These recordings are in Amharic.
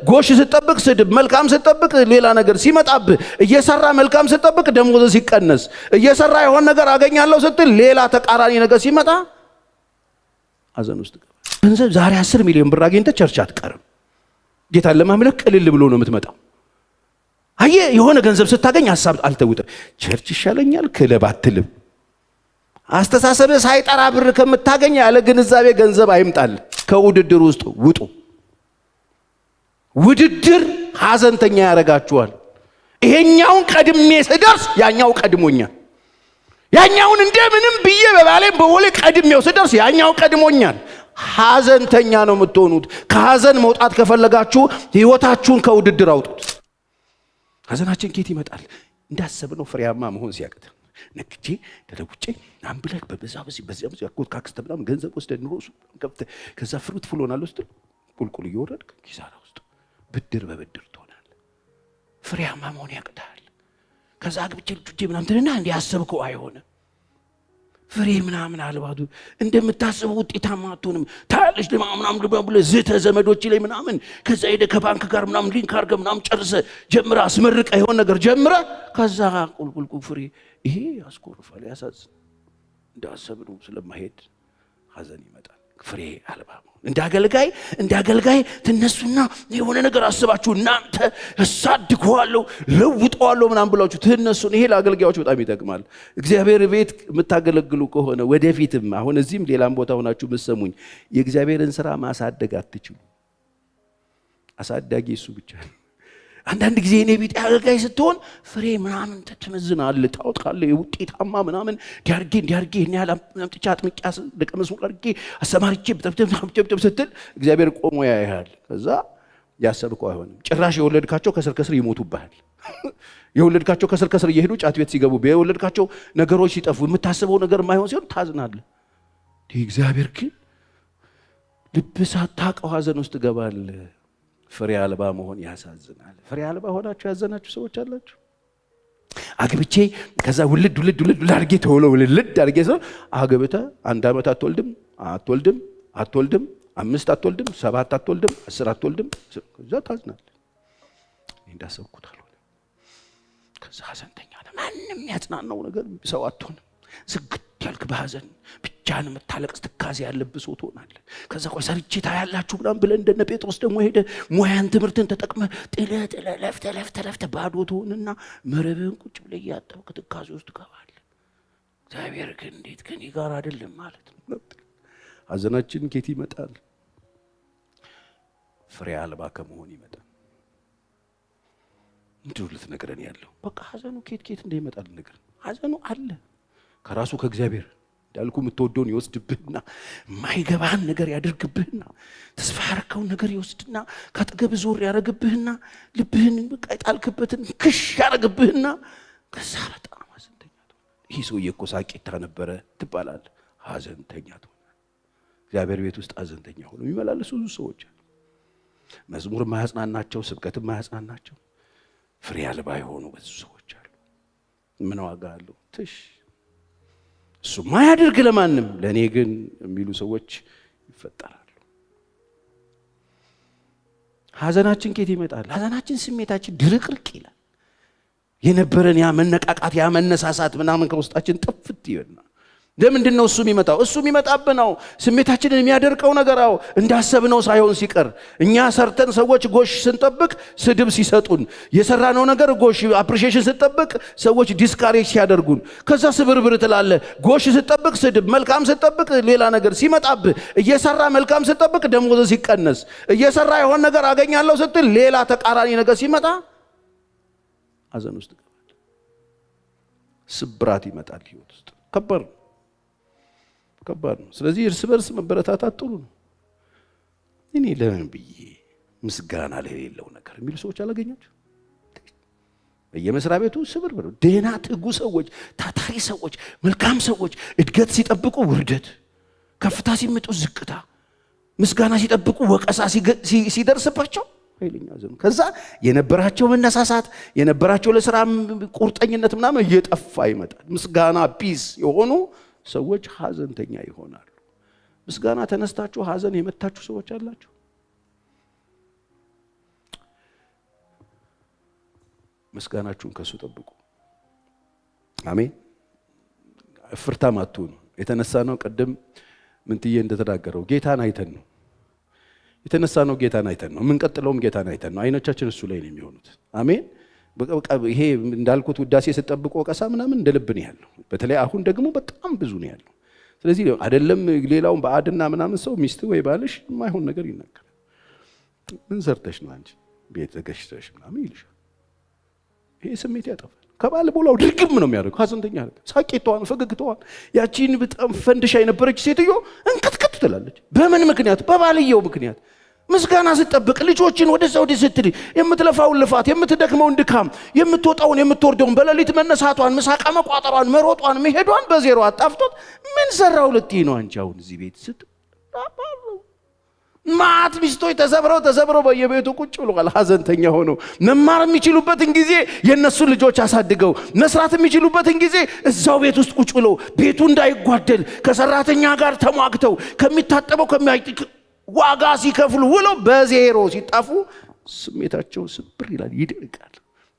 ጎሽ ስትጠብቅ ስድብ፣ መልካም ስትጠብቅ ሌላ ነገር ሲመጣብህ፣ እየሰራ መልካም ስትጠብቅ ደሞዝ ሲቀነስ፣ እየሰራ የሆነ ነገር አገኛለሁ ስትል ሌላ ተቃራኒ ነገር ሲመጣ ሐዘን ውስጥ ገባ። ገንዘብ ዛሬ 10 ሚሊዮን ብር አገኝተህ ቸርች አትቀርም። ጌታን ለማምለክ ቅልል ብሎ ነው የምትመጣው። አየህ የሆነ ገንዘብ ስታገኝ ሐሳብ አልተውጥም። ቸርች ይሻለኛል ክለብ አትልም። አስተሳሰብህ ሳይጠራ ብር ከምታገኝ ያለ ግንዛቤ ገንዘብ አይምጣል። ከውድድር ውስጥ ውጡ። ውድድር ሐዘንተኛ ያረጋችኋል። ይሄኛውን ቀድሜ ስደርስ ያኛው ቀድሞኛል፣ ያኛውን እንደምንም ብዬ በባሌም በቦሌ ቀድሜው ስደርስ ያኛው ቀድሞኛል። ሐዘንተኛ ነው የምትሆኑት። ከሐዘን መውጣት ከፈለጋችሁ ህይወታችሁን ከውድድር አውጡት። ሐዘናችን ከየት ይመጣል? እንዳሰብነው ፍሬያማ መሆን ሲያቅት ነግቼ ተለውጬ አንብለክ በዚያ ያቆት ካክስተብላም ገንዘብ ወስደ ኑሮሱ ከዛ ፍሩት ፍሎናል ውስጥ ቁልቁል እየወረድክ ኪሳራ ውስጥ ብድር በብድር ትሆናለህ። ፍሬያማ መሆን ያቅታል። ከዛ አግብቼ ልጅ ምናምን ትልና እንዲያሰብከው አይሆንም። ፍሬ ምናምን አልባዱ እንደምታስበው ውጤታማ አትሆንም። ታያለሽ ለማምናም ብለ ዝተ ዘመዶች ላይ ምናምን ከዛ ሄደ ከባንክ ጋር ምናምን ሊንክ አድርገህ ምናምን ጨርሰ ጀምራ አስመርቀ የሆነ ነገር ጀምረ ከዛ ቁልቁል ፍሬ ይሄ ያስኮርፋል፣ ያሳዝን። እንዳሰብነው ስለማይሄድ ሐዘን ይመጣል። ፍሬ አልባ እንዳገልጋይ ትነሱና የሆነ ነገር አስባችሁ እናንተ እሳድገዋለሁ ለውጠዋለሁ ምናምን ብላችሁ ትነሱን። ይሄ ለአገልጋዮች በጣም ይጠቅማል። እግዚአብሔር ቤት የምታገለግሉ ከሆነ ወደፊትም አሁን እዚህም ሌላም ቦታ ሆናችሁ የምትሰሙኝ የእግዚአብሔርን ስራ ማሳደግ አትችሉ። አሳዳጊ እሱ ብቻ ነው። አንዳንድ ጊዜ እኔ ቢጤ አገልጋይ ስትሆን ፍሬ ምናምን ትመዝናለህ፣ ታውቃለህ። የውጤታማ ምናምን እንዲያርጌ እኔ አላምጥቻ አጥምቂያስ ደቀ መዝሙር አድርጌ አሰማርቼ በተብተብ ስትል እግዚአብሔር ቆሞ ያያል። ከዛ ያሰብከው አይሆንም። ጭራሽ የወለድካቸው ከስር ከስር ይሞቱብሃል። የወለድካቸው ከስር ከስር እየሄዱ ጫት ቤት ሲገቡ፣ የወለድካቸው ነገሮች ሲጠፉ፣ የምታስበው ነገር ማይሆን ሲሆን ታዝናለህ። እግዚአብሔር ግን ልብ ሳታውቀው ሐዘን ውስጥ ገባለህ። ፍሬ አልባ መሆን ያሳዝናል። ፍሬ አልባ ሆናችሁ ያዘናችሁ ሰዎች አላችሁ። አግብቼ ከዛ ውልድ አድርጌ ተወሎ ውልድ አድርጌ ሰው አግብተህ 1 ዓመት አትወልድም 5 አትወልድም 7 አትወልድም 10 አትወልድም። ከዛ ታዝናለህ። እንዳሰብኩት አልሆነ። ከዛ ሐዘንተኛ ነህ። ማንም ያጽናናው ነገር ሰው አትሆንም። ዝግት ያልክ በሐዘን ብቻህን የምታለቅስ ትካዜ ያለብህ ሰው ትሆናለህ። ከዛ ቆይ ሰርቼ ታያላችሁ ምናምን ብለህ እንደነ ጴጥሮስ ደግሞ ሄደ ሙያን ትምህርትን ተጠቅመህ ጥለህ ለፍተህ ባዶ ትሆንና መረብህን ቁጭ ብለህ እያጠብክ ትካዜ ውስጥ ትገባለህ። እግዚአብሔር ግን እንዴት ከኔ ጋር አይደለም ማለት ነው። ሐዘናችን ከየት ይመጣል? ፍሬ አልባ ከመሆን ይመጣል። እንዲሁ ልትነግረን ያለው በቃ ሐዘኑ ከየት እንደሚመጣል ነገር ሐዘኑ አለ ከራሱ ከእግዚአብሔር እንዳልኩ የምትወደውን ይወስድብህና ማይገባህን ነገር ያደርግብህና ተስፋ ያረከውን ነገር ይወስድና ካጠገብ ዞር ያረግብህና ልብህን በቃ ይጣልክበትን ክሽ ያረግብህና ከዛ በጣም ሐዘንተኛ ትሆናለህ። ይህ ሰውዬ እኮ ሳቂታ ነበረ ትባላለህ። ሐዘንተኛ ትሆናለህ። እግዚአብሔር ቤት ውስጥ ሐዘንተኛ ሆነው የሚመላለሱ ብዙ ሰዎች አሉ። መዝሙር ማያጽናናቸው፣ ስብከት ማያጽናናቸው፣ ፍሬ አልባ የሆኑ ብዙ ሰዎች አሉ። ምን ዋጋ አለው? እሱ ማያደርግ ለማንም ለኔ ግን የሚሉ ሰዎች ይፈጠራሉ። ሐዘናችን ከየት ይመጣል? ሐዘናችን ስሜታችን ድርቅርቅ ይላል። የነበረን ያ መነቃቃት ያ መነሳሳት ምናምን ከውስጣችን ጥፍት ይበልና ለምንድን ነው እሱ የሚመጣው? እሱ የሚመጣብን ነው ስሜታችንን የሚያደርቀው ነገራው እንዳሰብነው ሳይሆን ሲቀር እኛ ሰርተን ሰዎች ጎሽ ስንጠብቅ ስድብ ሲሰጡን፣ የሰራነው ነገር ጎሽ አፕሪሺዬሽን ስንጠብቅ ሰዎች ዲስካሬጅ ሲያደርጉን፣ ከዛ ስብርብር ትላለህ። ጎሽ ስንጠብቅ ስድብ፣ መልካም ስንጠብቅ ሌላ ነገር ሲመጣብህ፣ እየሰራ መልካም ስንጠብቅ ደሞዝ ሲቀነስ፣ እየሰራ የሆነ ነገር አገኛለሁ ስትል ሌላ ተቃራኒ ነገር ሲመጣ ሐዘን ውስጥ ገባል። ስብራት ይመጣል ህይወት ውስጥ። ከባድ ነው። ስለዚህ እርስ በርስ መበረታታት ጥሩ ነው። እኔ ለምን ብዬ ምስጋና ለሌለው ነገር የሚሉ ሰዎች አላገኛችሁ? በየመስሪያ ቤቱ ስብርብር ደህና ትጉ ሰዎች፣ ታታሪ ሰዎች፣ መልካም ሰዎች እድገት ሲጠብቁ ውርደት፣ ከፍታ ሲመጡ ዝቅታ፣ ምስጋና ሲጠብቁ ወቀሳ ሲደርስባቸው ኃይለኛ ዘመን። ከዛ የነበራቸው መነሳሳት የነበራቸው ለሥራ ቁርጠኝነት ምናምን እየጠፋ ይመጣል። ምስጋና ቢስ የሆኑ ሰዎች ሐዘንተኛ ይሆናሉ። ምስጋና ተነስታችሁ ሐዘን የመታችሁ ሰዎች አላችሁ? ምስጋናችሁን ከሱ ጠብቁ። አሜን። ፍርታም አትሁኑ። የተነሳ ነው ቀደም ምንትዬ እንደተናገረው ጌታን አይተን ነው የተነሳ ነው። ጌታን አይተን ነው የምንቀጥለውም ጌታን አይተን ነው። አይኖቻችን እሱ ላይ ነው የሚሆኑት። አሜን። ይሄ እንዳልኩት ውዳሴ ስጠብቆ ቀሳ ምናምን እንደልብ ነው ያለው። በተለይ አሁን ደግሞ በጣም ብዙ ነው ያለው። ስለዚህ አይደለም ሌላውን በአድና ምናምን ሰው ሚስት ወይ ባልሽ የማይሆን ነገር ይናገራል። ምን ሰርተሽ ነው አንቺ ቤት ተገሽተሽ ምናምን ይልሻል። ይሄ ስሜት ያጠፋል። ከባል ቦላው ድርግም ነው የሚያደርገው። ሐዘንተኛ አለ። ሳቄቷን ፈገግታዋን ያቺን በጣም ፈንድሻ የነበረች ሴትዮ እንክትክት ትላለች። በምን ምክንያት? በባልየው ምክንያት። ምስጋና ስትጠብቅ ልጆችን ወደዛ ወደ ስትል የምትለፋውን ልፋት የምትደክመውን ድካም የምትወጣውን የምትወርደውን በሌሊት መነሳቷን ምሳቃ መቋጠሯን መሮጧን መሄዷን በዜሮ አጣፍቶት ምን ሰራው ልትይ ነው አንቺ አሁን እዚህ ቤት ማት ሚስቶች ተሰብረው በየቤቱ ቁጭ ብለዋል። ሐዘንተኛ ሆነው መማር የሚችሉበትን ጊዜ የነሱ ልጆች አሳድገው መስራት የሚችሉበትን ጊዜ እዛው ቤት ውስጥ ቁጭ ብለው ቤቱ እንዳይጓደል ከሰራተኛ ጋር ተሟግተው ከሚታጠበው ዋጋ ሲከፍሉ ውለው በዜሮ ሲጣፉ ስሜታቸው ስብር ይላል፣ ይደርቃል።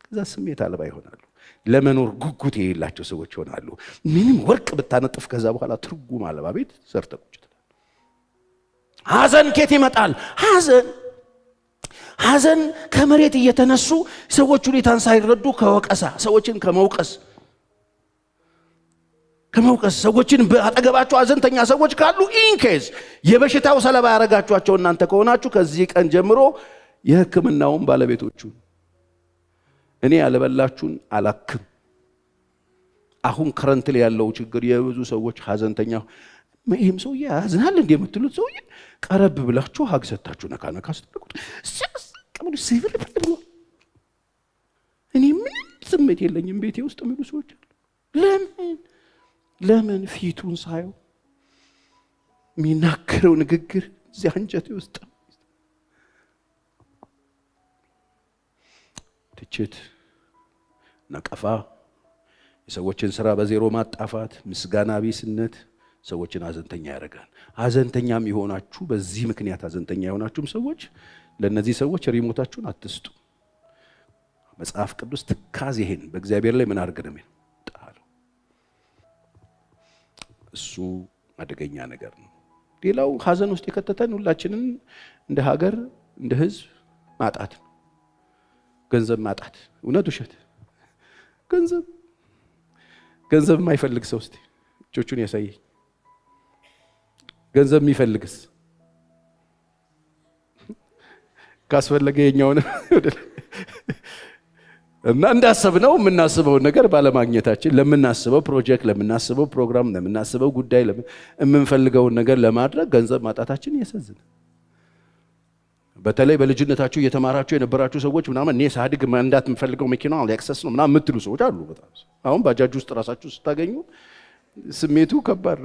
ከዛ ስሜት አልባ ይሆናሉ። ለመኖር ጉጉት የሌላቸው ሰዎች ይሆናሉ። ምንም ወርቅ ብታነጥፍ ከዛ በኋላ ትርጉም አልባ ቤት ሰርተ ቁጭ ትላለህ። ሐዘን ከየት ይመጣል? ሐዘን ከመሬት እየተነሱ ሰዎች ሁኔታን ሳይረዱ ከወቀሳ ሰዎችን ከመውቀስ ሰዎችን በአጠገባቸው ሐዘንተኛ ሰዎች ካሉ ኢንኬዝ የበሽታው ሰለባ ያረጋችኋቸው እናንተ ከሆናችሁ ከዚህ ቀን ጀምሮ የሕክምናውን ባለቤቶቹ እኔ ያለበላችሁን አላክም። አሁን ከረንት ላይ ያለው ችግር የብዙ ሰዎች ሐዘንተኛ ይሄም ሰውዬ ያዝናል እንደ የምትሉት ሰውዬ ቀረብ ብላችሁ ሀግ ሰጣችሁ ነካ ነካ ስትሉት ሲያስቀምጡ ሲቪል ብሎ እኔ ምን ስሜት የለኝም ቤቴ ውስጥ የሚሉ ሰዎች አሉ። ለምን ፊቱን ሳየው የሚናገረው ንግግር እዚያ አንጀቴ ውስጥ ትችት፣ ነቀፋ፣ የሰዎችን ስራ በዜሮ ማጣፋት፣ ምስጋና ቢስነት ሰዎችን ሐዘንተኛ ያደርጋል። ሐዘንተኛም የሆናችሁ በዚህ ምክንያት ሐዘንተኛ የሆናችሁም ሰዎች ለነዚህ ሰዎች ሪሞታችሁን አትስጡ። መጽሐፍ ቅዱስ ትካዜህን በእግዚአብሔር ላይ ምን አድርግ ነው የሚለው ጣለው። እሱ አደገኛ ነገር ነው። ሌላው ሐዘን ውስጥ የከተተን ሁላችንን እንደ ሀገር እንደ ሕዝብ ማጣት ነው። ገንዘብ ማጣት። እውነት ውሸት? ገንዘብ የማይፈልግ ሰው እስቲ እጆቹን ያሳየኝ። ገንዘብ የሚፈልግስ ካስፈለገ የኛውን እና እንዳሰብነው የምናስበውን ነገር ባለማግኘታችን ለምናስበው ፕሮጀክት ለምናስበው ፕሮግራም ለምናስበው ጉዳይ የምንፈልገውን ነገር ለማድረግ ገንዘብ ማጣታችን ያሳዝናል። በተለይ በልጅነታችሁ እየተማራችሁ የነበራችሁ ሰዎች ምናምን እኔ ሳድግ መንዳት የምፈልገው መኪና አክሰስ ነው ምናምን የምትሉ ሰዎች አሉ። በጣም አሁን ባጃጅ ውስጥ ራሳችሁ ስታገኙ ስሜቱ ከባድ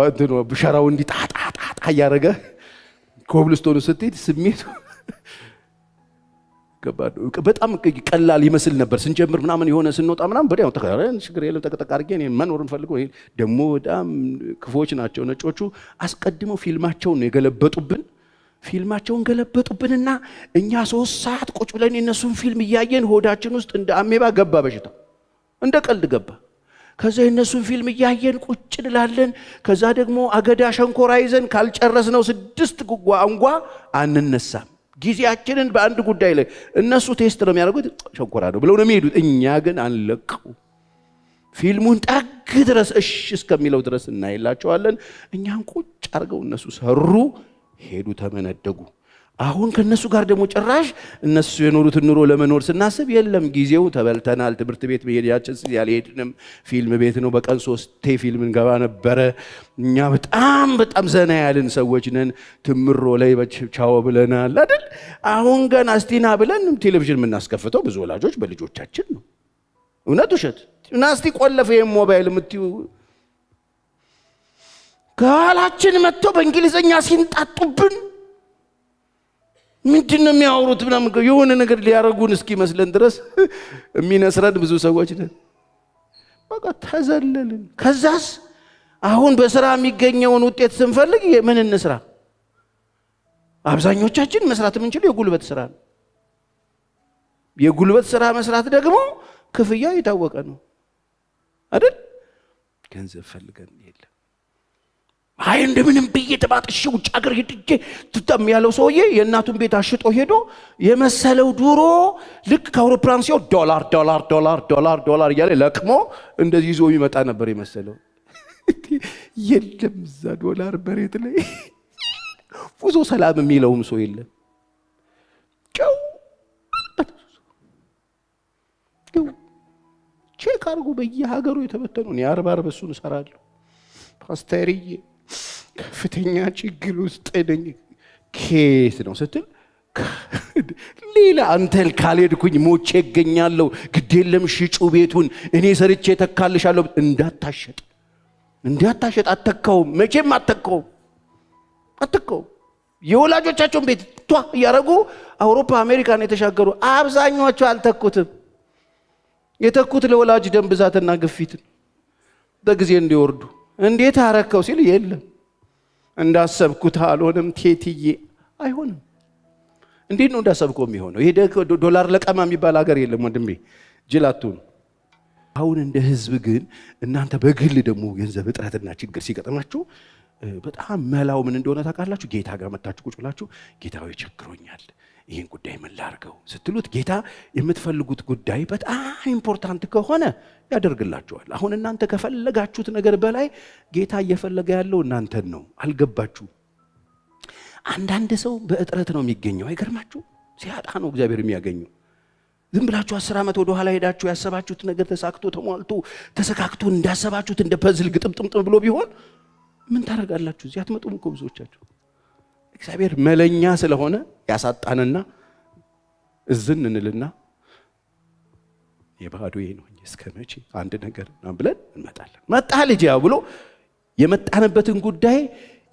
እንትኑ ብሸራው እንዲጣጣጣ ያረገ ኮብልስቶኑ ስትሄድ ስሜቱ ከባድ በጣም ቀላል ይመስል ነበር ስንጀምር ምናምን የሆነ ስንወጣ ምናምን በዲያው ተከራረን ችግር የለም ተቀጠቅ አድርጌ እኔ መኖርን ፈልገው ደግሞ በጣም ክፎች ናቸው ነጮቹ። አስቀድመው ፊልማቸውን ገለበጡብንና እኛ 3 ሰዓት ቁጭ ብለን የነሱን ፊልም እያየን ሆዳችን ውስጥ እንደ አሜባ ገባ፣ በሽታ እንደ ቀልድ ገባ። ከዛ የነሱን ፊልም እያየን ቁጭ እንላለን። ከዛ ደግሞ አገዳ ሸንኮራ ይዘን ካልጨረስነው 6 ጓንጓ አንነሳም። ጊዜያችንን በአንድ ጉዳይ ላይ እነሱ ቴስት ነው የሚያደርጉት፣ ሸንኮራ ነው ብለው ነው የሚሄዱት። እኛ ግን አንለቀው። ፊልሙን ጠግ ድረስ እሺ እስከሚለው ድረስ እናይላቸዋለን። እኛን ቁጭ አድርገው እነሱ ሰሩ፣ ሄዱ፣ ተመነደጉ። አሁን ከነሱ ጋር ደግሞ ጭራሽ እነሱ የኖሩትን ኑሮ ለመኖር ስናስብ የለም ጊዜው ተበልተናል። ትምህርት ቤት መሄዳችን ያልሄድንም ፊልም ቤት ነው። በቀን 3 ፊልም እንገባ ነበረ። እኛ በጣም ዘና ያልን ሰዎች ነን። ትምሮ ላይ ቻው ብለናል አይደል? አሁን ገና እስቲና ብለን ቴሌቪዥን የምናስከፍተው ብዙ ወላጆች በልጆቻችን ነው። እውነት ውሸት? እና እስቲ ቆለፈ የሞባይል የምትዩ ከኋላችን መጥተው በእንግሊዘኛ ሲንጣጡብን ምንድነው የሚያወሩት? ምናምን የሆነ ነገር ሊያረጉን እስኪመስለን ድረስ የሚነስረን ብዙ ሰዎች ነን። በቃ ተዘለልን። ከዛስ አሁን በስራ የሚገኘውን ውጤት ስንፈልግ ምን እንስራ? አብዛኞቻችን መስራት የምንችለው የጉልበት ስራ ነው። የጉልበት ስራ መስራት ደግሞ ክፍያው የታወቀ ነው አይደል? ገንዘብ ፈልገን የለም። አይ እንደምንም ብዬ ተባጥሽ ውጭ ሀገር ሄድጄ ትተም ያለው ሰውዬ የእናቱን ቤት አሽጦ ሄዶ የመሰለው ዱሮ ልክ ከአውሮፕላን ሲው ዶላር ዶላር ዶላር ዶላር ዶላር እያለ ለቅሞ እንደዚህ ይዞ ይመጣ ነበር የመሰለው። የለም እዛ ዶላር መሬት ላይ ፉዞ ሰላም የሚለውም ሰው የለም። ቼክ አድርጎ በየሀገሩ የተበተኑ ነው። ያርባር በሱን እሰራለሁ ፓስተርዬ ከፍተኛ ችግር ውስጥ ነኝ። ኬት ነው ስትል ሌላ አንተል ካልሄድኩኝ ሞቼ እገኛለሁ። ግድ የለም ሽጩ ቤቱን እኔ ሰርቼ ተካልሻለሁ። እንዳታሸጥ አተካውም፣ መቼም አተካውም። የወላጆቻቸውን ቤት እያረጉ አውሮፓ አሜሪካን የተሻገሩ አብዛኞቹ አልተኩትም። የተኩት ለወላጅ ደም ብዛትና ግፊት በጊዜ እንዲወርዱ። እንዴት አረከው ሲል የለም እንዳሰብኩት አልሆነም ቴትዬ። አይሆንም። እንዴት ነው እንዳሰብከው የሚሆነው? ይሄ ዶላር ለቀማ የሚባል ሀገር የለም ወንድሜ፣ ጅላቱ ነው። አሁን እንደ ህዝብ ግን እናንተ በግል ደግሞ ገንዘብ እጥረትና ችግር ሲገጥማችሁ በጣም መላው ምን እንደሆነ ታውቃላችሁ? ጌታ ጋር መጣችሁ ቁጭ ብላችሁ ጌታዬ ቸግሮኛል፣ ይሄን ጉዳይ ምን ላድርገው ስትሉት ጌታ የምትፈልጉት ጉዳይ በጣም ኢምፖርታንት ከሆነ ያደርግላችኋል። አሁን እናንተ ከፈለጋችሁት ነገር በላይ ጌታ እየፈለገ ያለው እናንተን ነው። አልገባችሁ? አንዳንድ ሰው በእጥረት ነው የሚገኘው። አይገርማችሁ? ሲያጣ ነው እግዚአብሔር የሚያገኘው። ዝም ብላችሁ 10 ዓመት ወደ ኋላ ሄዳችሁ ያሰባችሁት ነገር ተሳክቶ ተሟልቶ ተሰካክቶ እንዳሰባችሁት እንደ ፐዝል ግጥምጥም ብሎ ቢሆን ምን ታረጋላችሁ? እዚህ አትመጡም እኮ ብዙዎቻችሁ። እግዚአብሔር መለኛ ስለሆነ ያሳጣንና እዝን እንልና የባዶዬ ነው እስከ መቼ አንድ ነገር ነው ብለን እንመጣለን። መጣ ልጅ ያው ብሎ የመጣንበትን ጉዳይ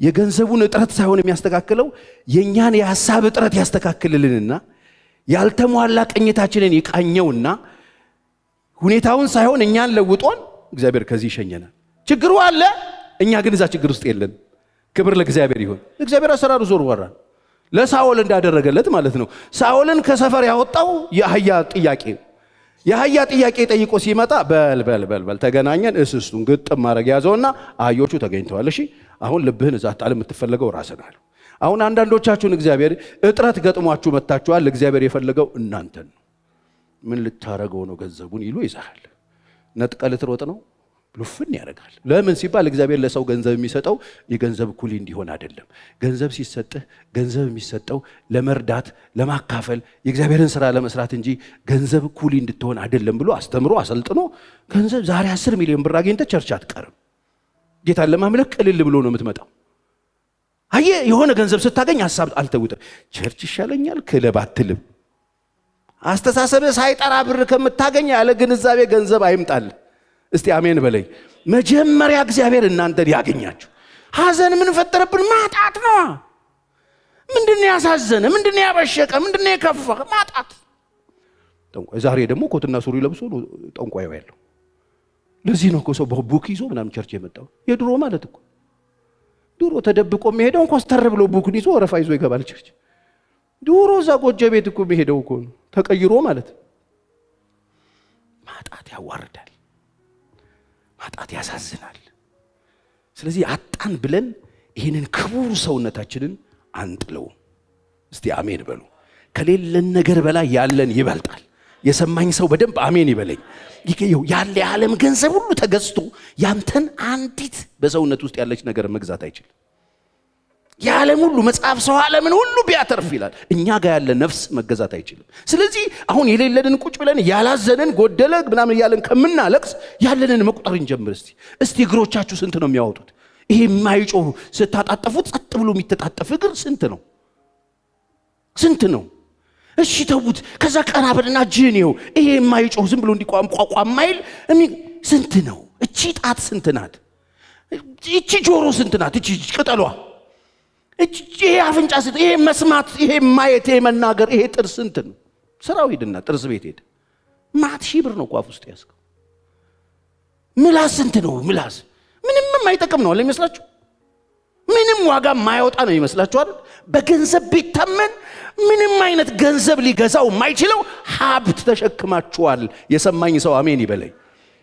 የገንዘቡን እጥረት ሳይሆን የሚያስተካክለው የኛን የሐሳብ እጥረት ያስተካክልልንና ያልተሟላ ቅኝታችንን ይቃኘውና ሁኔታውን ሳይሆን እኛን ለውጦን እግዚአብሔር ከዚህ ይሸኘናል። ችግሩ አለ፣ እኛ ግን እዛ ችግር ውስጥ የለን። ክብር ለእግዚአብሔር ይሁን። እግዚአብሔር አሰራሩ ዞር ወራ ለሳኦል እንዳደረገለት ማለት ነው። ሳኦልን ከሰፈር ያወጣው የአህያ ጥያቄ ጠይቆ ሲመጣ በል ተገናኘን፣ እስስቱን ግጥም ማድረግ ያዘውና አህዮቹ ተገኝተዋል። እሺ አሁን ልብህን እዛ ጣል፣ የምትፈልገው ራስህ ነው። አሁን አንዳንዶቻችሁን እግዚአብሔር እጥረት ገጥሟችሁ መጣችኋል። እግዚአብሔር የፈለገው እናንተን ነው። ምን ልታረገው ነው ገንዘቡን ይሉ ይዛል። ነጥቀ ልትሮጥ ነው ብሉፍን ያደርጋል። ለምን ሲባል እግዚአብሔር ለሰው ገንዘብ የሚሰጠው የገንዘብ ኩሊ እንዲሆን አይደለም። ገንዘብ ሲሰጥህ ገንዘብ የሚሰጠው ለመርዳት ለማካፈል የእግዚአብሔርን ስራ ለመስራት እንጂ ገንዘብ ኩሊ እንድትሆን አይደለም ብሎ አስተምሮ አሰልጥኖ ገንዘብ ዛሬ 10 ሚሊዮን ብር አግኝተህ ቸርች አትቀርም። ጌታን ለማምለክ ቅልል ብሎ ነው የምትመጣው። አየህ የሆነ ገንዘብ ስታገኝ ሐሳብ አልተውጥም። ቸርች ይሻለኛል ክለብ አትልም። አስተሳሰብህ ሳይጠራ ብር ከምታገኝ ያለ ግንዛቤ ገንዘብ አይምጣል። እስቲ አሜን በለኝ። መጀመሪያ እግዚአብሔር እናንተን ያገኛችሁ። ሐዘን ምን ፈጠረብን? ማጣት ነው። ምንድነው ያሳዘነ? ምንድነው ያበሸቀ? ምንድነው የከፋ? ማጣት። ጠንቋይ ዛሬ ደግሞ ኮትና ሱሪ ለብሶ ነው ጠንቋዩ ያለው። ለዚህ ነው እኮ ሰው በቡክ ይዞ ምናምን ቸርች የመጣው። የድሮ ማለት እኮ ድሮ ተደብቆ የሚሄደው ኮስተር ብሎ ቡክን ይዞ ወረፋ ይዞ ይገባል ቸርች። ድሮ እዛ ጎጆ ቤት እኮ የሚሄደው እኮ ነው ተቀይሮ ማለት። ማጣት ያዋርዳል። ማጣት ያሳዝናል። ስለዚህ አጣን ብለን ይህንን ክቡር ሰውነታችንን አንጥለው። እስቲ አሜን በሉ። ከሌለን ነገር በላይ ያለን ይበልጣል። የሰማኝ ሰው በደንብ አሜን ይበለኝ። ያለ የዓለም ገንዘብ ሁሉ ተገዝቶ ያንተን አንዲት በሰውነት ውስጥ ያለች ነገር መግዛት አይችልም። የዓለም ሁሉ መጽሐፍ ሰው ዓለምን ሁሉ ቢያተርፍ ይላል፣ እኛ ጋር ያለ ነፍስ መገዛት አይችልም። ስለዚህ አሁን የሌለንን ቁጭ ብለን ያላዘንን ጎደለ ምናምን እያለን ከምናለቅስ ያለንን መቁጠር እንጀምር። እስቲ እግሮቻችሁ ስንት ነው የሚያወጡት? ይሄ የማይጮህ ስታጣጠፉት ጸጥ ብሎ የሚተጣጠፍ እግር ስንት ነው? እሺ ተውት። ከዛ ቀና በልና ጂኒው ይሄ የማይጮህ ዝም ብሎ እንዲቋቋም ማይል ስንት ነው? እቺ ጣት ስንት ናት? እቺ ጆሮ ስንት ናት? እቺ ቅጠሏ፣ እቺ አፍንጫ ስንት? ይሄ መስማት፣ ይሄ ማየት፣ ይሄ መናገር፣ ይሄ ጥርስ ስንት ነው? ስራው ሄድና ጥርስ ቤት ሄደ። ማት ሺህ ብር ነው ቋፍ ውስጥ ያስከው። ምላስ ስንት ነው? ምላስ ምንም የማይጠቅም ነው ለሚመስላችሁ፣ ምንም ዋጋ የማያወጣ ነው ይመስላችሁ አይደል? በገንዘብ ቢተመን ምንም አይነት ገንዘብ ሊገዛው የማይችለው ሀብት ተሸክማችኋል። የሰማኝ ሰው አሜን ይበለኝ።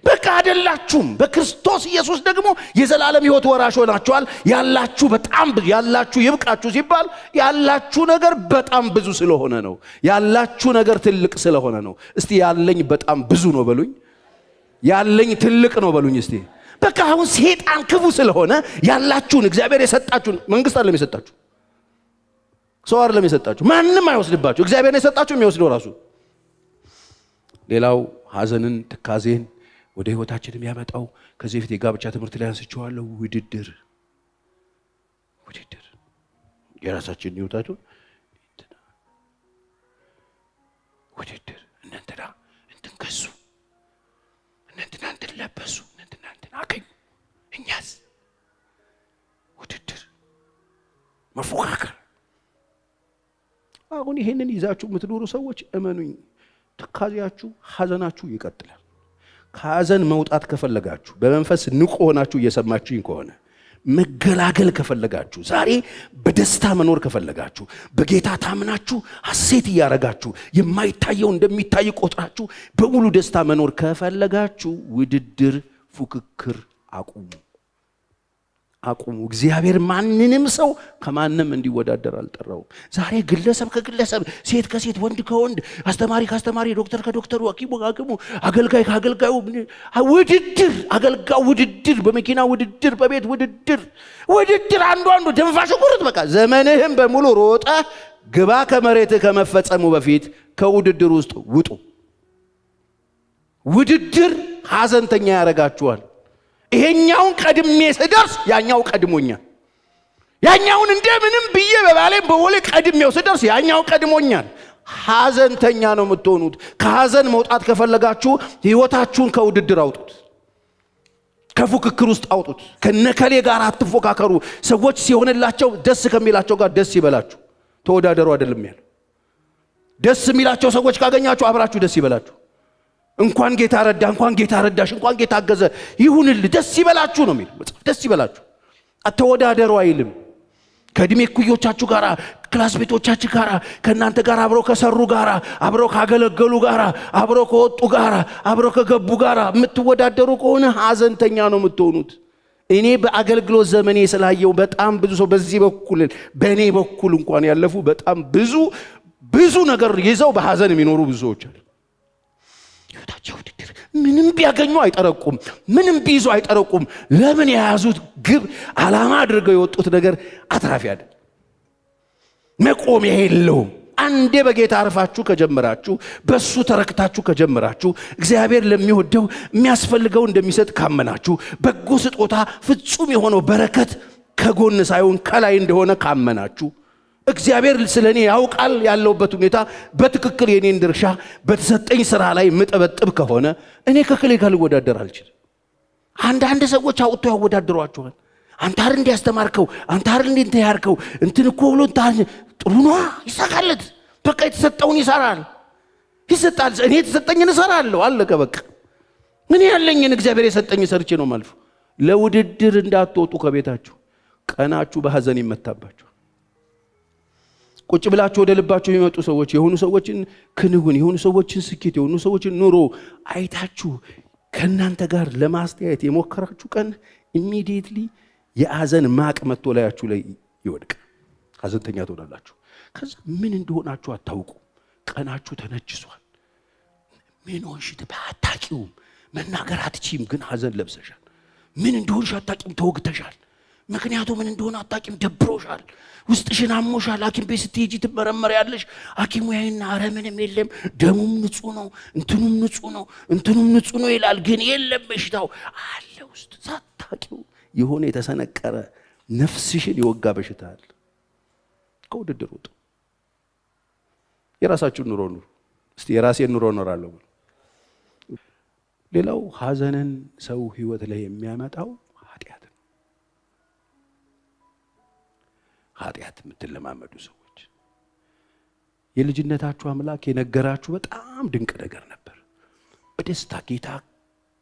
በቃ አይደላችሁም። በክርስቶስ ኢየሱስ ደግሞ የዘላለም ሕይወት ወራሽ ሆናችኋል። ያላችሁ በጣም ያላችሁ ይብቃችሁ ሲባል ያላችሁ ነገር በጣም ብዙ ስለሆነ ነው። ያላችሁ ነገር ትልቅ ስለሆነ ነው። እስቲ ያለኝ በጣም ብዙ ነው በሉኝ። ያለኝ ትልቅ ነው በሉኝ እስቲ። በቃ አሁን ሰይጣን ክፉ ስለሆነ ያላችሁን እግዚአብሔር የሰጣችሁን መንግስት አይደለም የሰጣችሁ፣ ሰው አይደለም የሰጣችሁ፣ ማንም አይወስድባችሁ። እግዚአብሔር የሰጣችሁ የሚወስደው ራሱ። ሌላው ሐዘንን ትካዜን ወደ ህይወታችን የሚያመጣው ከዚህ በፊት የጋብቻ ትምህርት ላይ አንስቼዋለሁ። ውድድር የራሳችን ህይወታችን ውድድር እንትና እንትን ከሱ እንትና እንትን ለበሱ እንትና እንትን አገኙ፣ እኛስ ውድድር መፎካከር። አሁን ይሄንን ይዛችሁ የምትኖሩ ሰዎች እመኑኝ፣ ትካዜያችሁ ሐዘናችሁ ይቀጥላል። ከሐዘን መውጣት ከፈለጋችሁ በመንፈስ ንቁ ሆናችሁ እየሰማችሁኝ ከሆነ መገላገል ከፈለጋችሁ ዛሬ በደስታ መኖር ከፈለጋችሁ በጌታ ታምናችሁ ሐሴት እያረጋችሁ የማይታየው እንደሚታይ ቆጥራችሁ በሙሉ ደስታ መኖር ከፈለጋችሁ ውድድር፣ ፉክክር አቁሙ። እግዚአብሔር ማንንም ሰው ከማንም እንዲወዳደር አልጠራውም። ዛሬ ግለሰብ ከግለሰብ፣ ሴት ከሴት፣ ወንድ ከወንድ፣ አስተማሪ ከአስተማሪ፣ ዶክተር ከዶክተሩ፣ ሐኪሙ ከሐኪሙ፣ አገልጋይ ከአገልጋዩ ውድድር፣ አገልጋዩ ውድድር፣ በመኪና ውድድር፣ በቤት ውድድር፣ አንዱ ደንፋሽ ቁርጥ። በቃ ዘመንህም በሙሉ ሮጠ ግባ ከመሬት ከመፈጸሙ በፊት ከውድድር ውስጥ ውጡ። ውድድር ሐዘንተኛ ያረጋችኋል። ይሄኛውን ቀድሜ ስደርስ ያኛው ቀድሞኛል። ያኛውን እንደምንም ብዬ በባሌም በወሌ ቀድሜው ስደርስ ያኛው ቀድሞኛል። ሐዘንተኛ ነው የምትሆኑት። ከሐዘን መውጣት ከፈለጋችሁ ህይወታችሁን ከውድድር አውጡት፣ ከፉክክር ውስጥ አውጡት። ከነከሌ ጋር አትፎካከሩ። ሰዎች ሲሆንላቸው ደስ ከሚላቸው ጋር ደስ ይበላችሁ። ተወዳደሩ አይደለም ያለው። ደስ የሚላቸው ሰዎች ካገኛችሁ አብራችሁ ደስ ይበላችሁ። እንኳን ጌታ ረዳ፣ እንኳን ጌታ ረዳሽ፣ እንኳን ጌታ አገዘ ይሁንልህ፣ ደስ ይበላችሁ ነው የሚለው መጽሐፍ። ደስ ይበላችሁ፣ አትወዳደሩ አይልም። ከእድሜ እኩዮቻችሁ ጋር፣ ክላስሜቶቻችሁ ጋር፣ ከእናንተ ጋር አብረው ከሰሩ ጋር፣ አብረው ካገለገሉ ጋር፣ አብረው ከወጡ ጋር፣ አብረው ከገቡ ጋር የምትወዳደሩ ከሆነ ሐዘንተኛ ነው የምትሆኑት። እኔ በአገልግሎት ዘመኔ ስላየው በጣም ብዙ ሰው በዚህ በኩል በእኔ በኩል እንኳን ያለፉ በጣም ብዙ ነገር ይዘው በሐዘን የሚኖሩ ብዙ ሰዎች አሉ። ህይወታቸው ውድድር፣ ምንም ቢያገኙ አይጠረቁም፣ ምንም ቢይዙ አይጠረቁም። ለምን? የያዙት ግብ ዓላማ አድርገው የወጡት ነገር አትራፊ አይደል፣ መቆሚያ የለውም። አንዴ በጌታ አርፋችሁ ከጀመራችሁ፣ በሱ ተረክታችሁ ከጀመራችሁ፣ እግዚአብሔር ለሚወደው የሚያስፈልገው እንደሚሰጥ ካመናችሁ፣ በጎ ስጦታ ፍጹም የሆነው በረከት ከጎን ሳይሆን ከላይ እንደሆነ ካመናችሁ፣ እግዚአብሔር ስለኔ ያውቃል ያለውበት ሁኔታ በትክክል የኔን ድርሻ በተሰጠኝ ስራ ላይ ምጠበጥብ ከሆነ እኔ ከከሌ ጋር ልወዳደር አልችልም። አንዳንድ ሰዎች አውጥቶ ያወዳድሯቸዋል። አንተ አይደል እንዲያስተማርከው፣ አንተ አይደል እንዲያርከው፣ እንትን እኮ ብሎ ጥሩ ነው ይሳካለት። በቃ የተሰጠውን ይሰራል፣ ይሰጣል። እኔ የተሰጠኝን እሰራለሁ፣ አለቀ በቃ። ምን ያለኝን እግዚአብሔር የሰጠኝ ሰርቼ ነው ማልፈው። ለውድድር እንዳትወጡ ከቤታችሁ። ቀናችሁ በሐዘን ይመታባችሁ። ቁጭ ብላችሁ ወደ ልባችሁ የሚመጡ ሰዎች የሆኑ ሰዎችን ክንውን፣ የሆኑ ሰዎችን ስኬት፣ የሆኑ ሰዎችን ኑሮ አይታችሁ ከእናንተ ጋር ለማስተያየት የሞከራችሁ ቀን ኢሚዲየትሊ የሐዘን ማቅ መጥቶ ላያችሁ ላይ ይወድቅ። ሐዘንተኛ ትሆናላችሁ። ከዛ ምን እንደሆናችሁ አታውቁ። ቀናችሁ ተነጅሷል። ምን ሆንሽ አታውቂውም። መናገር አትችይም፣ ግን ሐዘን ለብሰሻል። ምን እንደሆንሽ አታውቂም፣ ተወግተሻል። ምክንያቱ ምን እንደሆነ አታውቂም፣ ደብሮሻል፣ ውስጥሽን አሞሻል። ሐኪም ቤት ስትሄጂ ትመረመሪያለሽ። ሐኪሙ ያይና ኧረ ምንም የለም፣ ደሙም ንጹህ ነው፣ እንትኑም ንጹህ ነው ይላል። ግን የለም በሽታው አለ ውስጥ። ሳታውቂው የሆነ የተሰነቀረ ነፍስሽን የወጋ በሽታ አለ። ከውድድር ውጡ። የራሳችሁን ኑሮ ኑሩ። እስቲ የራሴን ኑሮ እኖራለሁ። ሌላው ሐዘንን ሰው ህይወት ላይ የሚያመጣው ኃጢአት የምትለማመዱ ሰዎች የልጅነታችሁ አምላክ የነገራችሁ በጣም ድንቅ ነገር ነበር። በደስታ ጌታ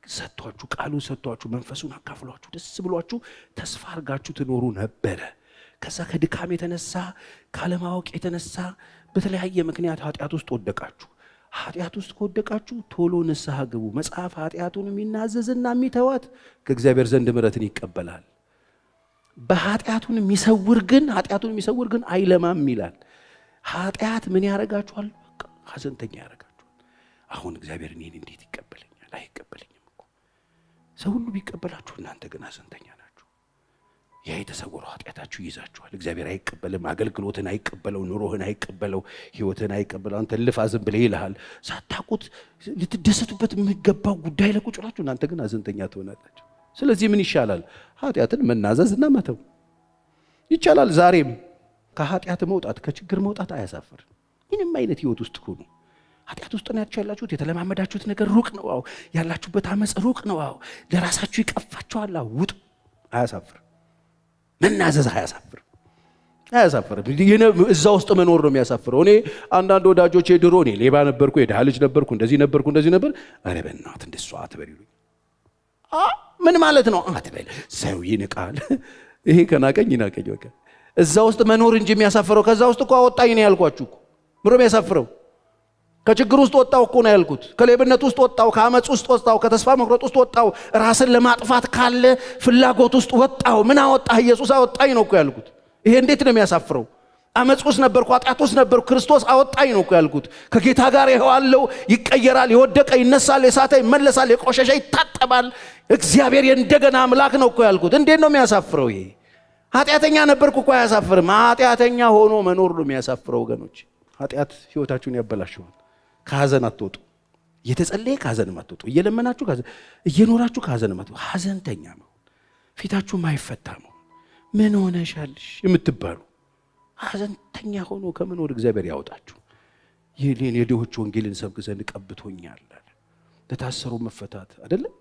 ሰጥቷችሁ፣ ቃሉ ሰጥቷችሁ፣ መንፈሱን አካፍሏችሁ፣ ደስ ብሏችሁ ተስፋ አድርጋችሁ ትኖሩ ነበረ። ከዛ ከድካም የተነሳ ካለማወቅ የተነሳ በተለያየ ምክንያት ኃጢአት ውስጥ ወደቃችሁ። ኃጢአት ውስጥ ከወደቃችሁ ቶሎ ንስሐ ግቡ። መጽሐፍ ኃጢአቱን የሚናዘዝና የሚተዋት ከእግዚአብሔር ዘንድ ምሕረትን ይቀበላል። በኃጢአቱን የሚሰውር ግን አይለማም ይላል። ኃጢአት ምን ያረጋችኋል? በቃ ሐዘንተኛ ያረጋችኋል። አሁን እግዚአብሔር እኔን እንዴት ይቀበለኛል? አይቀበለኝም እኮ። ሰው ሁሉ ቢቀበላችሁ እናንተ ግን ሐዘንተኛ ናችሁ። ያ የተሰወረው ኃጢአታችሁ ይይዛችኋል። እግዚአብሔር አይቀበልም። አገልግሎትን አይቀበለው፣ ኑሮህን አይቀበለው፣ ህይወትን አይቀበለው። አንተ ልፋ ዝም ብለህ ይልሃል። ሳታውቁት ልትደሰቱበት የሚገባው ጉዳይ ላይ ቁጭ ብላችሁ እናንተ ግን ሐዘንተኛ ትሆናላችሁ። ስለዚህ ምን ይሻላል? ኃጢአትን መናዘዝና መተው ይቻላል። ዛሬም ከኃጢአት መውጣት ከችግር መውጣት አያሳፍር። ምንም አይነት ህይወት ውስጥ ሆኑ ኃጢአት ውስጥ ነው ያላችሁት። የተለማመዳችሁት ነገር ሩቅ ነው። አዎ ያላችሁበት አመጽ ሩቅ ነው። አዎ ለራሳችሁ ይቀፋችኋል። ውጡ። አያሳፍር። መናዘዝ አያሳፍር። እዛ ውስጥ መኖር ነው የሚያሳፍረው። እኔ አንዳንድ ወዳጆቼ ድሮ እኔ ሌባ ነበርኩ፣ የድሃ ልጅ ነበርኩ፣ እንደዚህ ነበርኩ። ኧረ በእናትህ እንደሷ አትበል ይሉኝ። ምን ማለት ነው አትበል። ሰው ይንቃል። ይሄ ከናቀኝ ይናቀኝ። በቃ እዛ ውስጥ መኖር እንጂ የሚያሳፍረው። ከዛ ውስጥ እኮ አወጣኝ ነው ያልኳችሁ እኮ። ምሮ የሚያሳፍረው ከችግር ውስጥ ወጣው እኮ ነው ያልኩት። ከሌብነት ውስጥ ወጣው፣ ከአመጽ ውስጥ ወጣው፣ ከተስፋ መቁረጥ ውስጥ ወጣው፣ ራስን ለማጥፋት ካለ ፍላጎት ውስጥ ወጣው። ምን አወጣህ? ኢየሱስ አወጣኝ ነው እኮ ያልኩት። ይሄ እንዴት ነው የሚያሳፍረው? አመጽ ውስጥ ነበርኩ፣ ኃጢአት ውስጥ ነበርኩ፣ ክርስቶስ አወጣኝ ነው እኮ ያልኩት። ከጌታ ጋር ይሄዋለው፣ ይቀየራል፣ የወደቀ ይነሳል፣ የሳተ ይመለሳል፣ የቆሸሸ ይታጠባል። እግዚአብሔር የእንደገና አምላክ ነው እኮ ያልኩት። እንዴት ነው የሚያሳፍረው? ይሄ ኃጢአተኛ ነበርኩ እኮ አያሳፍርም። ኃጢአተኛ ሆኖ መኖር ነው የሚያሳፍረው ወገኖች። ኃጢአት ህይወታችሁን ያበላሽዋል። ከሐዘን አትወጡ። እየተጸለየ ከሐዘን አትወጡ። እየለመናችሁ እየኖራችሁ ከሐዘን አትወጡ። ሐዘንተኛ መሆን፣ ፊታችሁ ማይፈታ መሆን፣ ምን ሆነሻልሽ የምትባሉ ሐዘንተኛ ሆኖ ከመኖር እግዚአብሔር ያወጣችሁ። ይህን የድሆች ወንጌልን ሰብክ ዘንድ ቀብቶኛል አለ። ለታሰሩ መፈታት አይደለም።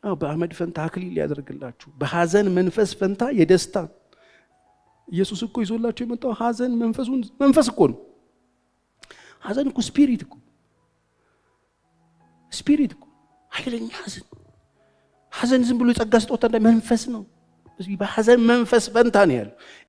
በአመድ ፈንታ አክሊል ያደርግላችሁ። በሐዘን መንፈስ ፈንታ የደስታ ኢየሱስ እኮ ይዞላችሁ የመጣው ሐዘን መንፈስ እኮ ነው። ሐዘን እኮ ስፒሪት እኮ ኃይለኛ ሐዘን ዝም ብሎ የጸጋ ስጦታ መንፈስ ነው። በሐዘን መንፈስ ፈንታ ነው ያለው።